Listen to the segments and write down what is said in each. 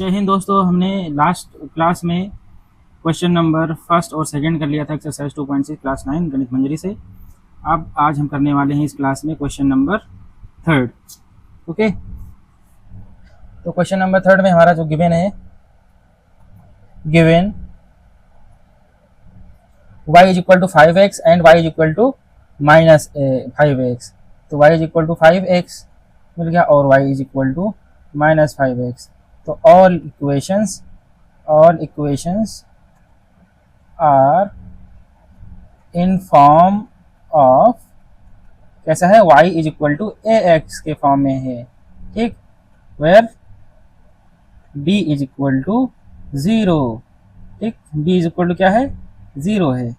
जय हिंद दोस्तों। हमने लास्ट क्लास में क्वेश्चन नंबर फर्स्ट और सेकंड कर लिया था एक्सरसाइज 2.6 क्लास 9 गणित मंजरी से। अब आज हम करने वाले हैं इस क्लास में क्वेश्चन नंबर थर्ड। ओके, तो क्वेश्चन नंबर थर्ड में हमारा जो गिवन है, given y is equal to 5x and y is equal to minus 5x। तो y is equal to 5x मिल गया और y is equal to minus 5x। तो all equations are in form of कैसा है, y is equal to ax के फॉर्म में है, ठीक, where b is equal to 0, ठीक, b इज इक्वल टू क्या है, 0 है।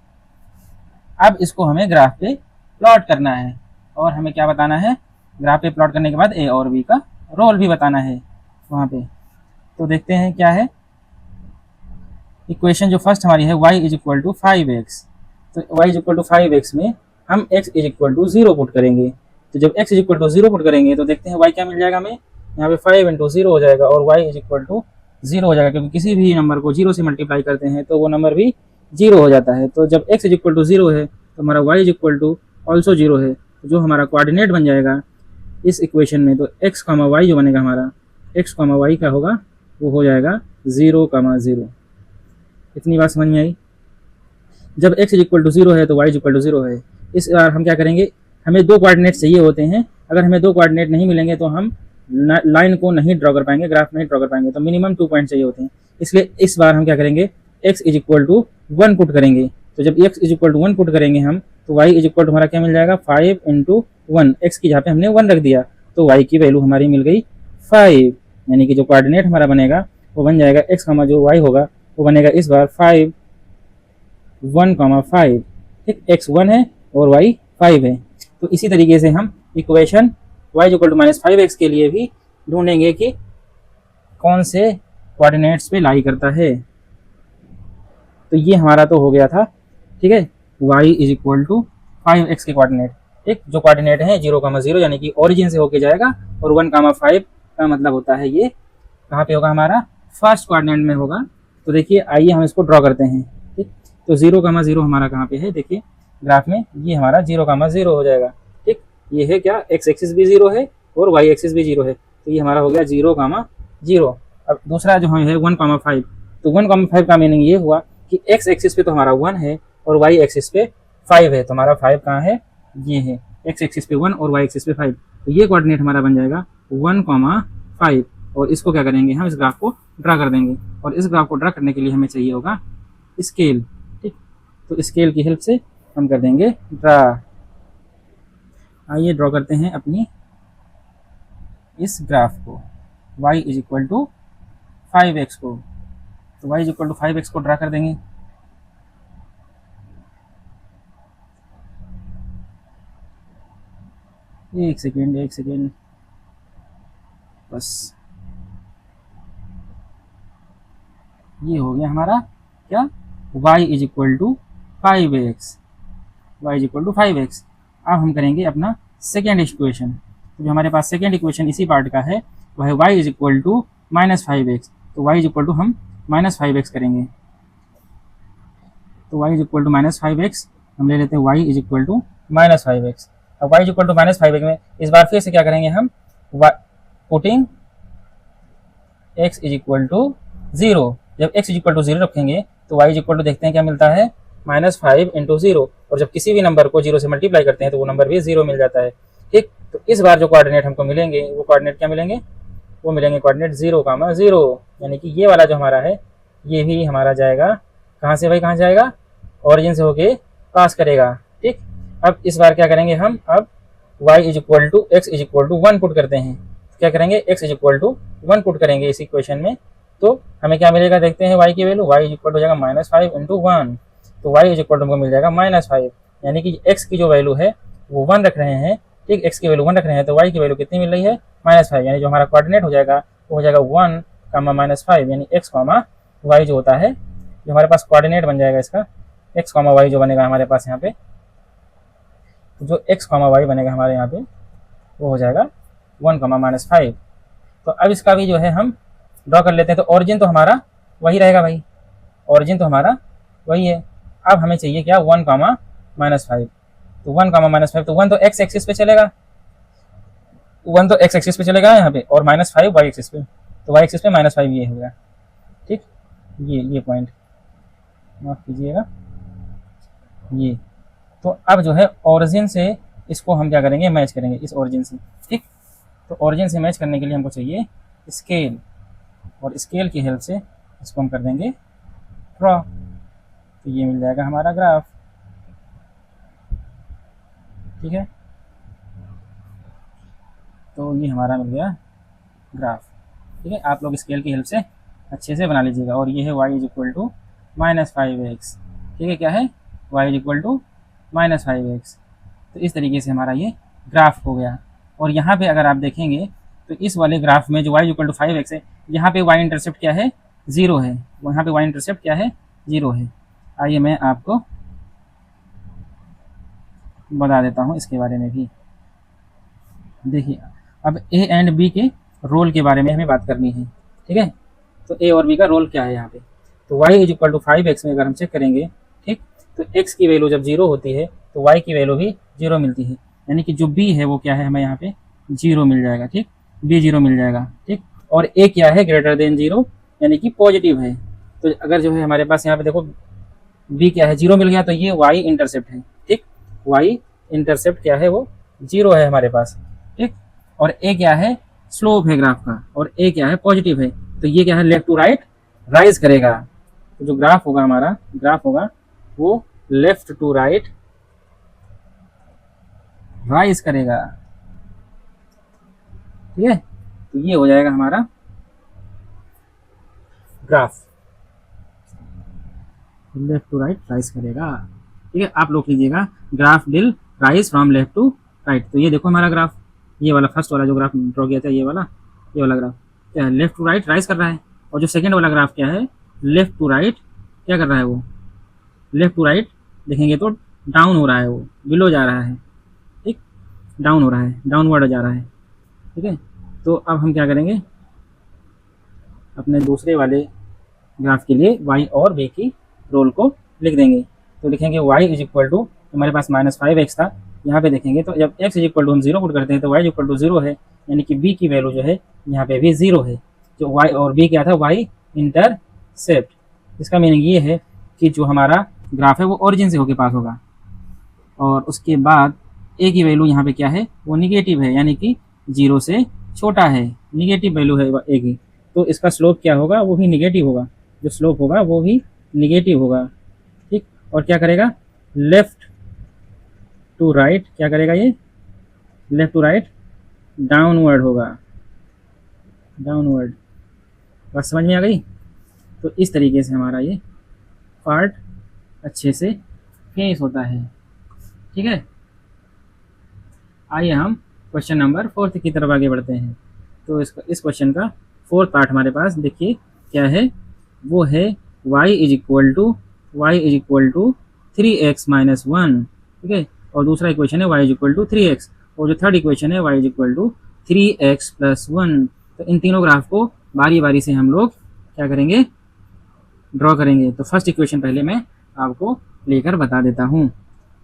अब इसको हमें ग्राफ पे प्लॉट करना है और हमें क्या बताना है, ग्राफ पे प्लॉट करने के बाद a और b का रोल भी बताना है वहाँ पे। तो देखते हैं क्या है इक्वेशन जो फर्स्ट हमारी है, y is equal to 5x। तो y is equal to 5x में हम x is equal to 0 put करेंगे। तो जब x is equal to 0 put करेंगे तो देखते हैं y क्या मिल जाएगा हमें, यहाँ पे 5 इंटू 0 हो जाएगा और y इज इक्वल टू 0 हो जाएगा, क्योंकि किसी भी नंबर को 0 से मल्टीप्लाई करते हैं तो वो नंबर भी 0 हो जाता है। तो जब x इज इक्वल टू 0 है तो हमारा y is equal to also 0 है। तो जो हमारा कोऑर्डिनेट बन जाएगा इस इक्वेशन में, तो x, y जो बनेगा हमारा x, y का होगा वो हो जाएगा 0, 0। इतनी बात समझ में आई। जब x इज इक्वल टू 0 है तो y इज इक्वल टू 0 है। इस बार हम क्या करेंगे, हमें दो कोऑर्डिनेट चाहिए होते हैं। अगर हमें दो कोऑर्डिनेट नहीं मिलेंगे तो हम लाइन को नहीं ड्रॉ कर पाएंगे, ग्राफ नहीं ड्रॉ कर पाएंगे। तो मिनिमम 2 पॉइंट चाहिए होते हैं। इसलिए इस बार हम क्या करेंगे, x is equal to 1 put करेंगे। तो जब x is equal to 1 put करेंगे हम, तो y इज इक्वल टू हमारा क्या मिल जाएगा, 5 इंटू 1। x की जहाँ पे हमने 1 रख दिया तो y की वैल्यू हमारी मिल गई 5, यानी कि जो कोऑर्डिनेट हमारा बनेगा वो बन जाएगा x, जो y होगा वो बनेगा इस बार 5, 1, 5, ठीक, x 1 है और y 5 है। तो इसी तरीके से हम equation y equal to minus 5x के लिए भी ढूंढेंगे कि कौन से कोऑर्डिनेट्स पे लाई करता है। तो ये हमारा तो हो गया था, ठीक है, y is equal to 5x के कोऑर्डिनेट, ठीक, जो कोऑर्डिनेट है 0, 0 यानी कि ओरिजिन से होके जाएगा और 1, 5 का मतलब होता है ये कहाँ पे होगा, हमारा फर्स्ट कोऑर्डिनेट में होगा। तो देखिए आइए हम इसको ड्रॉ करते हैं, ठीक। तो 0, 0 हमारा कहाँ पे है, देखिए ग्राफ में ये हमारा 0, 0 हो जाएगा, ठीक। ये है क्या, x एक्सिस भी 0 है और y एक्सिस भी 0 है। तो ये हमारा हो गया 0, 0। अब दूसरा जो है 1, 5। तो 1, 5 का मीनिंग ये हुआ कि x एक्सिस पे तो हमारा 1 है और y एक्सिस पे 5 है। तो हमारा 5 कहाँ है, ये है, x एक्सिस पे 1 और y एक्सिस पे 5। तो ये कोऑर्डिनेट हमारा बन जाएगा 1, 5। और इसको क्या करेंगे, हम इस ग्राफ को ड्रा कर देंगे। और इस ग्राफ को ड्रा करने के लिए हमें चाहिए होगा स्केल, ठीक। तो स्केल की हेल्प से हम कर देंगे ड्रा। आइए ड्रॉ करते हैं अपनी इस ग्राफ को, y is equal to 5x को। तो y is equal to 5x को ड्रा कर देंगे। एक सेकेंड बस, ये हो गया हमारा क्या, y is equal to 5x, y is equal to 5x। अब हम करेंगे अपना सेकेंड इक्वेशन। तो जो हमारे पास सेकेंड इक्वेशन इसी पार्ट का है वह है y is equal to minus 5x। तो y इज इक्वल टू हम माइनस 5x करेंगे। तो y is equal to minus 5x हम ले लेते हैं, y is equal to minus 5x। अब y is equal to minus 5x में इस बार फिर से क्या करेंगे हम, putting x is equal to 0। जब x इज इक्वल टू 0 रखेंगे तो y इज इक्वल टू देखते हैं क्या मिलता है, माइनस 5 इंटू 0। और जब किसी भी नंबर को 0 से मल्टीप्लाई करते हैं तो वो नंबर भी 0 मिल जाता है, ठीक। तो इस बार जो कोऑर्डिनेट हमको मिलेंगे वो कोऑर्डिनेट क्या मिलेंगे, वो मिलेंगे कोऑर्डिनेट 0, 0, यानी कि ये वाला जो हमारा है ये भी हमारा जाएगा कहाँ से भाई, कहाँ जाएगा, ओरिजिन से होके पास करेगा, ठीक। अब इस बार क्या करेंगे हम, अब y is equal to x is equal to 1 put करते हैं। क्या करेंगे, x is equal to 1 put करेंगे इस इक्वेशन में। तो हमें क्या मिलेगा, देखते हैं y की वैल्यू, y इज इक्वल हो जाएगा माइनस 5 इंटू 1। तो y इज इक्वल टू हमको मिल जाएगा माइनस 5, यानी कि x की जो वैल्यू है वो 1 रख रहे हैं, ठीक, x की वैल्यू 1 रख रहे हैं। तो y की वैल्यू कितनी मिल रही है, माइनस 5, यानी जो हमारा कोऑर्डिनेट हो जाएगा वो हो जाएगा 1, माइनस 5, यानी x, y जो होता है, जो हमारे पास कोऑर्डिनेट बन जाएगा इसका x, y जो बनेगा हमारे पास यहाँ पे, जो x, y बनेगा हमारे यहाँ पे वो हो जाएगा 1, माइनस 5। तो अब इसका भी जो है हम ड्रॉ कर लेते हैं। तो ऑरिजिन तो हमारा वही रहेगा भाई, ऑरिजिन तो हमारा वही है। अब हमें चाहिए क्या, 1 कामा -5। तो 1 कामा -5, तो 1 तो एक्स एक्सिस पे चलेगा, 1 तो एक्स एक्सिस पे चलेगा यहाँ पे, और -5 वाई एक्सिस पे। तो वाई एक्सिस पे -5 ये हो गया। ठीक, ये पॉइंट माफ कीजिएगा ये। तो अब जो है ओरिजिन से इसको हम क्या करेंगे, मैच करेंगे इस ओरिजिन से। ठीक, तो ओरिजिन से मैच करने के लिए हमको चाहिए स्केल, और स्केल की हेल्प से इसको हम कर देंगे ड्रॉ। तो ये मिल जाएगा हमारा ग्राफ। ठीक है, तो ये हमारा मिल गया ग्राफ। ठीक है, आप लोग स्केल की हेल्प से अच्छे से बना लीजिएगा। और ये है y is equal to -5x। ठीक है, क्या है, y is equal to -5x। तो इस तरीके से हमारा ये ग्राफ हो गया। और यहाँ पे अगर आप देखेंगे तो इस वाले ग्राफ में जो y इक्वल टू 5x है, यहाँ पे y इंटरसेप्ट क्या है, 0 है। वहाँ पे y इंटरसेप्ट क्या है, 0 है। आइए मैं आपको बता देता हूँ इसके बारे में भी। देखिए, अब ए एंड बी के रोल के बारे में हमें बात करनी है। ठीक है, तो ए और बी का रोल क्या है यहाँ पे। तो y is equal to 5x में अगर हम चेक करेंगे, ठीक, तो x की वैल्यू जब 0 होती है तो y की वैल्यू भी 0 मिलती है। यानी कि जो b है वो क्या है, हमें यहाँ पे 0 मिल जाएगा। ठीक, b 0 मिल जाएगा। ठीक, और a क्या है, ग्रेटर देन 0, यानी कि पॉजिटिव है। तो अगर जो है हमारे पास यहाँ पे देखो b क्या है, 0 मिल गया, तो ये y इंटरसेप्ट है। ठीक, y इंटरसेप्ट क्या है, वो 0 है हमारे पास। ठीक, और a क्या है, स्लोप है ग्राफ का, और a क्या है, पॉजिटिव है। तो ये क्या है, लेफ्ट टू राइट राइज करेगा। तो जो ग्राफ होगा हमारा, ग्राफ होगा वो लेफ्ट टू राइट राइज करेगा। ठीक है, तो ये हो जाएगा हमारा graph, left to right rise करेगा। ठीक है, आप लोग लीजिएगा, graph will rise from left to right. तो ये देखो हमारा ग्राफ, ये वाला फर्स्ट वाला जो ग्राफ ड्रॉ किया था, ये वाला ग्राफ क्या है, लेफ्ट टू राइट राइज कर रहा है। और जो सेकेंड वाला ग्राफ क्या है, लेफ्ट टू राइट क्या कर रहा है, वो लेफ्ट टू राइट देखेंगे तो डाउन हो रहा है, वो बिलो जा रहा है। ठीक, डाउन हो रहा है, डाउनवर्ड जा रहा है। ठीक है, तो अब हम क्या करेंगे, अपने दूसरे वाले ग्राफ के लिए y और b की रोल को लिख देंगे। तो लिखेंगे y इज इक्वल टू, हमारे पास -5x था, यहाँ पे देखेंगे तो जब x इज इक्वल टू हम 0 पुट करते हैं तो y इज इक्वल टू 0 है, यानी कि b की वैल्यू जो है यहाँ पे भी 0 है। जो y और b क्या था, y इंटरसेप्ट। इसका मीनिंग ये है कि जो हमारा ग्राफ है वो ओरिजिन से होके पास होगा, और उसके बाद a की वैल्यू यहाँ पे क्या है, वो निगेटिव है, यानी कि 0 से छोटा है, निगेटिव वैल्यू है a की। तो इसका स्लोप क्या होगा, वो भी निगेटिव होगा, जो स्लोप होगा वो भी निगेटिव होगा। ठीक, और क्या करेगा, लेफ्ट टू राइट क्या करेगा, ये लेफ्ट टू राइट डाउनवर्ड होगा, डाउनवर्ड। बात समझ में आ गई। तो इस तरीके से हमारा ये पार्ट अच्छे से फेस होता है। ठीक है, आइए हम क्वेश्चन नंबर 4 की तरफ आगे बढ़ते हैं। तो इस क्वेश्चन का 4th पार्ट हमारे पास देखिए क्या है, वो है y is equal to 3x minus 1। ठीक है, और दूसरा इक्वेशन है y is equal to 3x, और जो थर्ड इक्वेशन है y is equal to 3x plus 1। तो इन तीनों ग्राफ को बारी बारी से हम लोग क्या करेंगे, ड्रॉ करेंगे। तो फर्स्ट इक्वेशन पहले मैं आपको लेकर बता देता हूँ।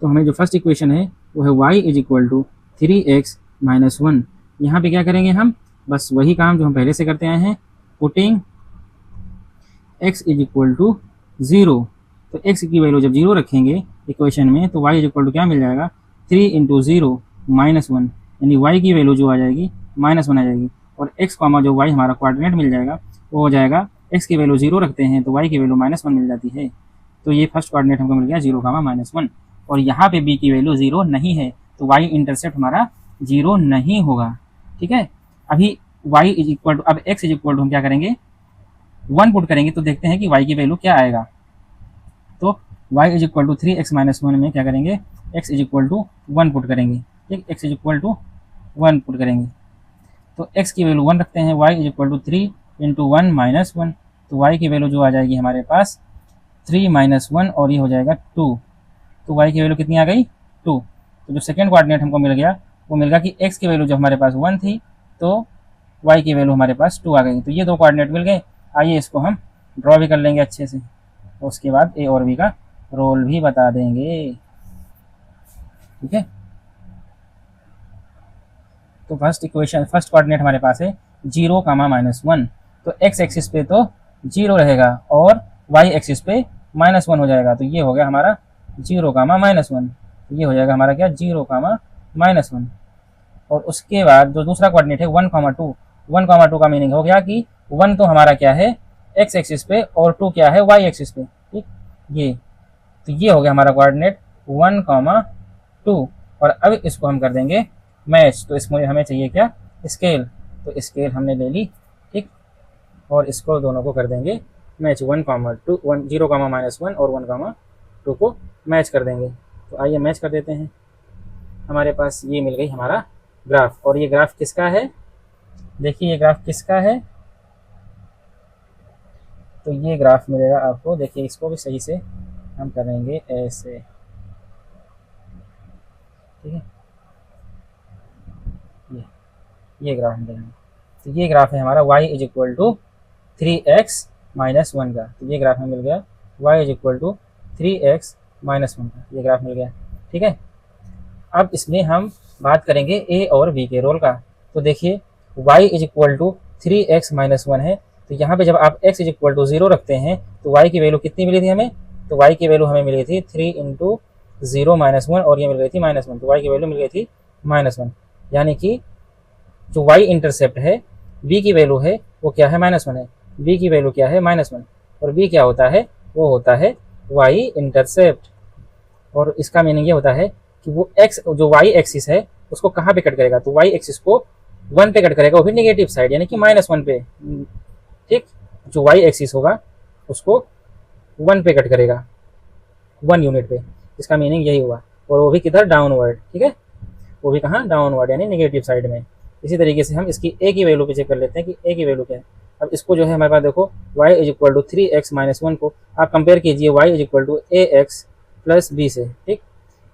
तो हमें जो फर्स्ट इक्वेशन है वो है y is equal to 3x minus 1। यहाँ पे क्या करेंगे हम, बस वही काम जो हम पहले से करते आए हैं, putting x is equal to 0। तो x की वैल्यू जब 0 रखेंगे इक्वेशन में तो y इज इक्वल टू क्या मिल जाएगा, 3 इंटू 0 माइनस 1, यानी y की वैल्यू जो आ जाएगी -1 आ जाएगी। और x कॉमा जो y हमारा कोऑर्डिनेट मिल जाएगा वो हो जाएगा, x की वैल्यू 0 रखते हैं तो y की वैल्यू -1 मिल जाती है। तो ये फर्स्ट कोऑर्डिनेट हमको मिल गया 0, -1। और यहाँ पे b की वैल्यू 0 नहीं है, तो y इंटरसेप्ट हमारा 0 नहीं होगा। ठीक है, अभी y इज इक्वल टू, अब x इज इक्वल टू हम क्या करेंगे, 1 पुट करेंगे तो देखते हैं कि y की वैल्यू क्या आएगा। तो y is equal to 3x minus 1 में क्या करेंगे, x is equal to 1 put करेंगे। ठीक, x is equal to 1 put करेंगे तो x की वैल्यू 1 रखते हैं, y is equal to 3 into 1 minus 1। तो y की वैल्यू जो आ जाएगी हमारे पास 3 माइनस 1, और ये हो जाएगा 2। तो y की वैल्यू कितनी आ गई, 2। तो जो सेकेंड कोऑर्डिनेट हमको मिल गया वो मिल गया कि x की वैल्यू जो हमारे पास 1 थी, तो y की वैल्यू हमारे पास 2 आ गई। तो ये दो कोऑर्डिनेट मिल गए। आइए इसको हम ड्रॉ भी कर लेंगे अच्छे से, उसके बाद ए और बी का रोल भी बता देंगे। ठीक है, तो फर्स्ट इक्वेशन, फर्स्ट कोऑर्डिनेट हमारे पास है 0, -1। तो एक्स एक्सिस पे तो 0 रहेगा और वाई एक्सिस पे -1 हो जाएगा। तो ये हो गया हमारा 0, -1। ये हो जाएगा हमारा क्या, 0, -1। और उसके बाद जो दूसरा कोऑर्डिनेट है 1, 2। 1, 2 का मीनिंग हो गया कि 1 तो हमारा क्या है एक्स एक्सिस पे और 2 क्या है वाई एक्सिस पे। ठीक, ये तो ये हो गया हमारा कोऑर्डिनेट 1, 2। और अब इसको हम कर देंगे मैच। तो इसमें हमें चाहिए क्या, स्केल। तो स्केल हमने ले ली। ठीक, और इसको दोनों को कर देंगे मैच, 1, 2, 0, -1 और 1, 2 को मैच कर देंगे। तो आइए मैच कर देते हैं। हमारे पास ये मिल गई हमारा ग्राफ। और ये ग्राफ किसका है, देखिए ये ग्राफ किसका है। तो ये ग्राफ मिलेगा आपको, देखिए इसको भी सही से हम करेंगे ऐसे। ठीक है, ये ये ग्राफ मिलेगा। तो ये ग्राफ है हमारा y is equal to 3x-1 का। तो ये ग्राफ हमें मिल गया y is equal to 3x-1 का, ये ग्राफ मिल गया। ठीक है, अब इसमें हम बात करेंगे a और b के रोल का। तो देखिए y is equal to 3x-1 है। तो यहाँ पे जब आप x इज इक्वल टू 0 रखते हैं तो y की वैल्यू कितनी मिली थी हमें, तो y की वैल्यू हमें मिली थी 3 इंटू 0-1 और ये मिल गई थी -1। तो y की वैल्यू मिल गई थी -1, यानी कि जो y इंटरसेप्ट है, b की वैल्यू है वो क्या है, -1 है। b की वैल्यू क्या है, -1। और b क्या होता है, वो होता है y इंटरसेप्ट। और इसका मीनिंग ये होता है कि वो x जो y एक्सिस है उसको कहाँ पे कट करेगा, तो y एक्सिस को 1 पे कट करेगा, वो भी नेगेटिव साइड यानी कि -1 पे। ठीक, जो y एक्सिस होगा उसको 1 पे कट करेगा, 1 यूनिट पे। इसका मीनिंग यही हुआ। और वो भी किधर, डाउनवर्ड। ठीक है, वो भी कहाँ, डाउनवर्ड यानी नेगेटिव साइड में। इसी तरीके से हम इसकी ए की वैल्यू पे चेक कर लेते हैं कि ए की वैल्यू क्या है। अब इसको जो है हमारे पास देखो y is equal to 3x-1 को आप कंपेयर कीजिए y is equal to ax plus b से। ठीक,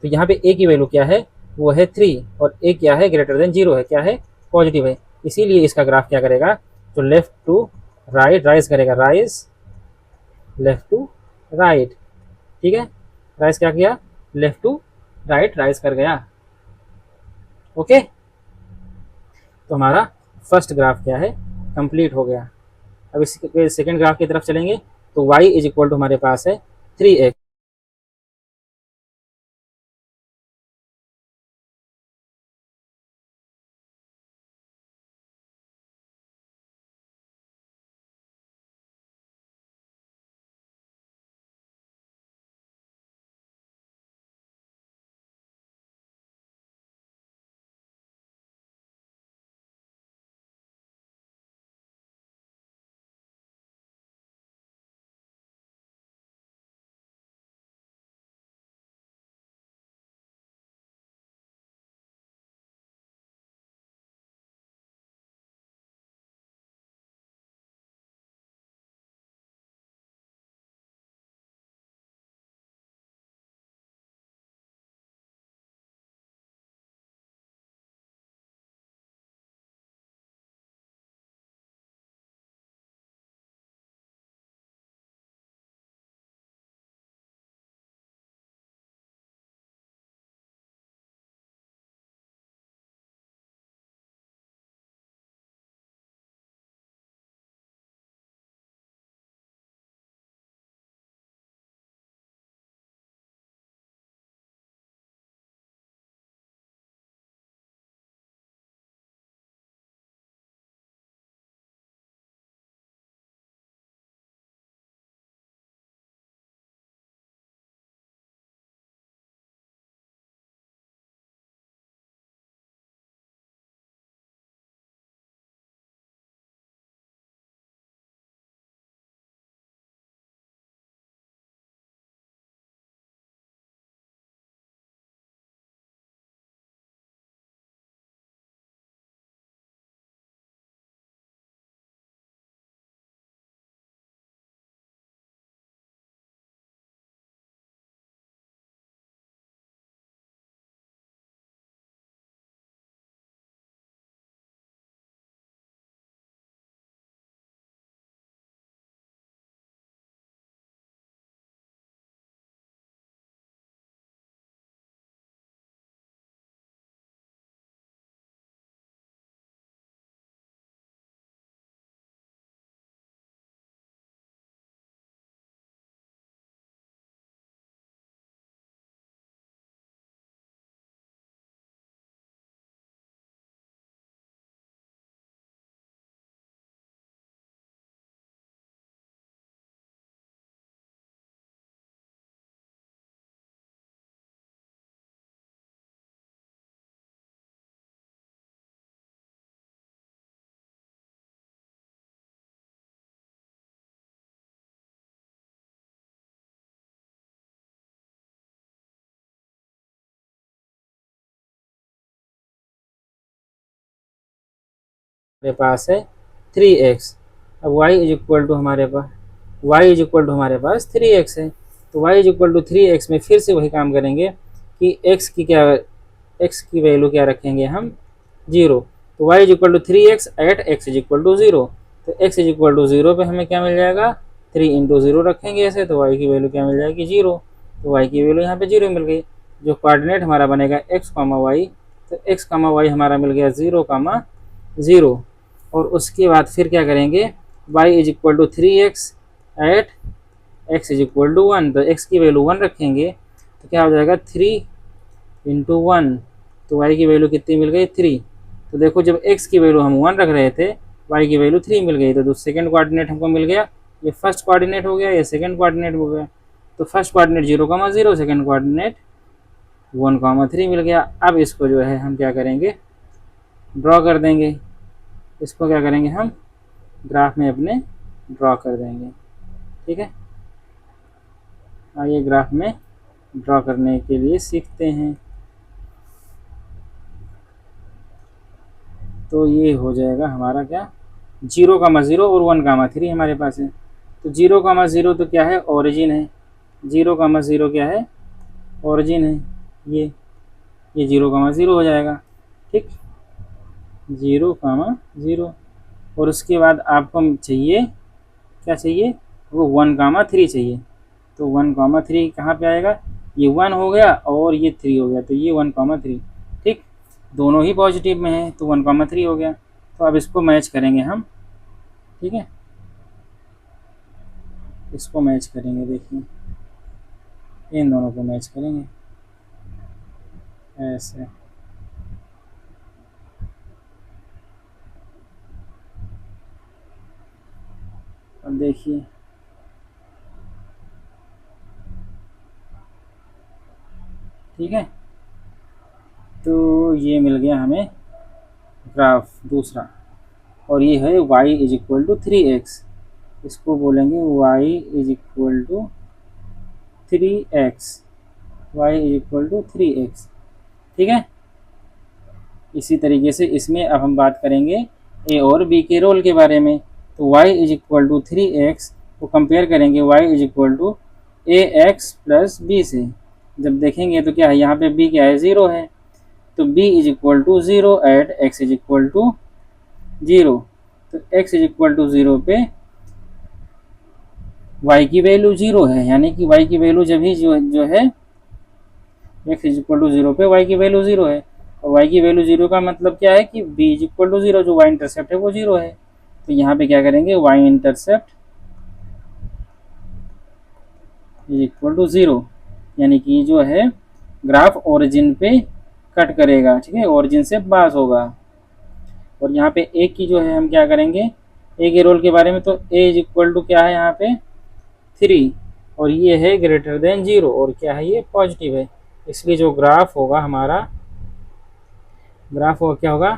तो यहाँ पे a की वैल्यू क्या है, वो है 3 और a क्या है, ग्रेटर देन 0 है, क्या है, पॉजिटिव है। इसीलिए इसका ग्राफ क्या करेगा, जो लेफ्ट टू राइट राइज करेगा, राइज लेफ्ट टू राइट। ठीक है, राइज क्या किया, लेफ्ट टू राइट राइज कर गया। ओके, तो हमारा फर्स्ट ग्राफ क्या है, कंप्लीट हो गया। अब इसके सेकंड ग्राफ की तरफ चलेंगे। तो y इज इक्वल टू हमारे पास है 3x। हमारे पास है 3x। अब y इज इक्वल टू हमारे पास 3x है, तो y is equal to 3x में फिर से वही काम करेंगे कि x की वैल्यू क्या रखेंगे हम 0। तो y is equal to 3x at x is equal to 0। तो x इज इक्वल टू 0 पे हमें क्या मिल जाएगा, 3 इंटू 0 रखेंगे ऐसे, तो y की वैल्यू क्या मिल जाएगी 0। तो y की वैल्यू यहाँ पे 0 मिल गई। जो कोऑर्डिनेट हमारा बनेगा x, y, तो x, y हमारा मिल गया 0, 0। और उसके बाद फिर क्या करेंगे, y is equal to 3x at x is equal to 1। तो x की वैल्यू 1 रखेंगे तो क्या हो जाएगा 3 इंटू 1। तो y की वैल्यू कितनी मिल गई 3। तो देखो जब x की वैल्यू हम 1 रख रहे थे, y की वैल्यू 3 मिल गई। तो सेकंड कोऑर्डिनेट हमको मिल गया, ये फर्स्ट कोऑर्डिनेट हो गया, ये सेकंड कोऑर्डिनेट हो गया। तो फर्स्ट कोऑर्डिनेट 0, 0, सेकंड कोऑर्डिनेट 1, 3 मिल गया। अब इसको जो है हम क्या करेंगे, ड्रॉ कर देंगे। इसको क्या करेंगे हम ग्राफ में अपने ड्रॉ कर देंगे। ठीक है, आइए ग्राफ में ड्रॉ करने के लिए सीखते हैं। तो ये हो जाएगा हमारा क्या 0, 0 और 1, 3 हमारे पास है। तो 0, 0 तो क्या है, ओरिजिन है। 0, 0 क्या है, ओरिजिन है। ये 0, 0 हो जाएगा। ठीक, 0, 0। और उसके बाद आपको चाहिए क्या चाहिए, वो 1, 3 चाहिए। तो 1, 3 कहाँ पे आएगा, ये 1 हो गया और ये 3 हो गया, तो ये 1, 3। ठीक, दोनों ही पॉजिटिव में है तो 1, 3 हो गया। तो अब इसको मैच करेंगे हम। ठीक है, इसको मैच करेंगे, देखिए इन दोनों को मैच करेंगे ऐसे। अब देखिए ठीक है, तो ये मिल गया हमें ग्राफ दूसरा। और ये है y is equal to 3x। इसको बोलेंगे y is equal to 3x, y is equal to 3x। ठीक है, इसी तरीके से इसमें अब हम बात करेंगे a और b के रोल के बारे में। तो y is equal to 3x को कंपेयर करेंगे y is equal to ax plus b से। जब देखेंगे तो क्या है, यहाँ पे b क्या है, 0 है। तो b is equal to 0 at x is equal to 0। तो x इज इक्वल टू 0 पे y की वैल्यू 0 है, यानी कि y की वैल्यू जब ही जो है x इज इक्वल टू 0 पे y की वैल्यू 0 है। और y की वैल्यू 0 का मतलब क्या है कि b इज इक्वल टू 0, जो y इंटरसेप्ट है वो 0 है। तो यहाँ पे क्या करेंगे, y intercept is equal to 0, यानी कि जो है ग्राफ ओरिजिन पे कट करेगा। ठीक है, ओरिजिन से पास होगा। और यहाँ पे a की जो है हम क्या करेंगे, a के रोल के बारे में, तो a इज इक्वल टू क्या है यहाँ पे 3, और ये है ग्रेटर देन 0, और क्या है ये पॉजिटिव है। इसलिए जो ग्राफ होगा हमारा, ग्राफ होगा क्या होगा,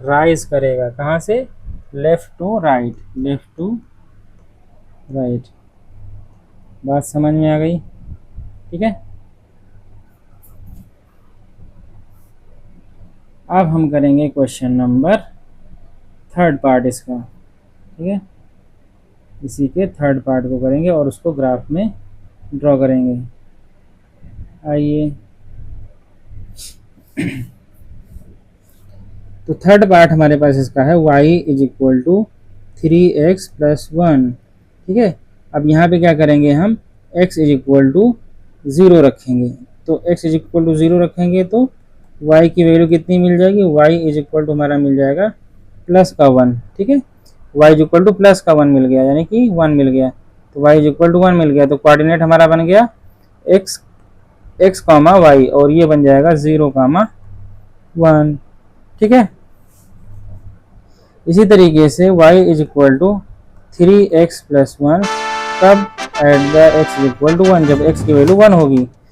राइज करेगा। कहाँ से, left to right, left to right. बात समझ में आ गई। ठीक है, अब हम करेंगे क्वेश्चन नंबर 3 पार्ट इसका। ठीक है, इसी के 3 पार्ट को करेंगे और उसको ग्राफ में ड्रॉ करेंगे। आइए तो 3 पार्ट हमारे पास इसका है y is equal to 3x plus 1। ठीक है, अब यहाँ पे क्या करेंगे हम, x इज इक्वल टू 0 रखेंगे। तो x इज इक्वल टू 0 रखेंगे तो y की वैल्यू कितनी मिल जाएगी, y इज इक्वल टू हमारा मिल जाएगा प्लस का 1। ठीक है, y is equal two plus का 1 मिल गया, यानी कि 1 मिल गया। तो y इज इक्वल टू 1 मिल गया, तो कोऑर्डिनेट हमारा बन गया x, y, और ये बन जाएगा 0, 1। ठीक है, इसी तरीके से y is equal to 3x plus 1 तब at the x is equal to 1, जब x की वैल्यू 1 होगी।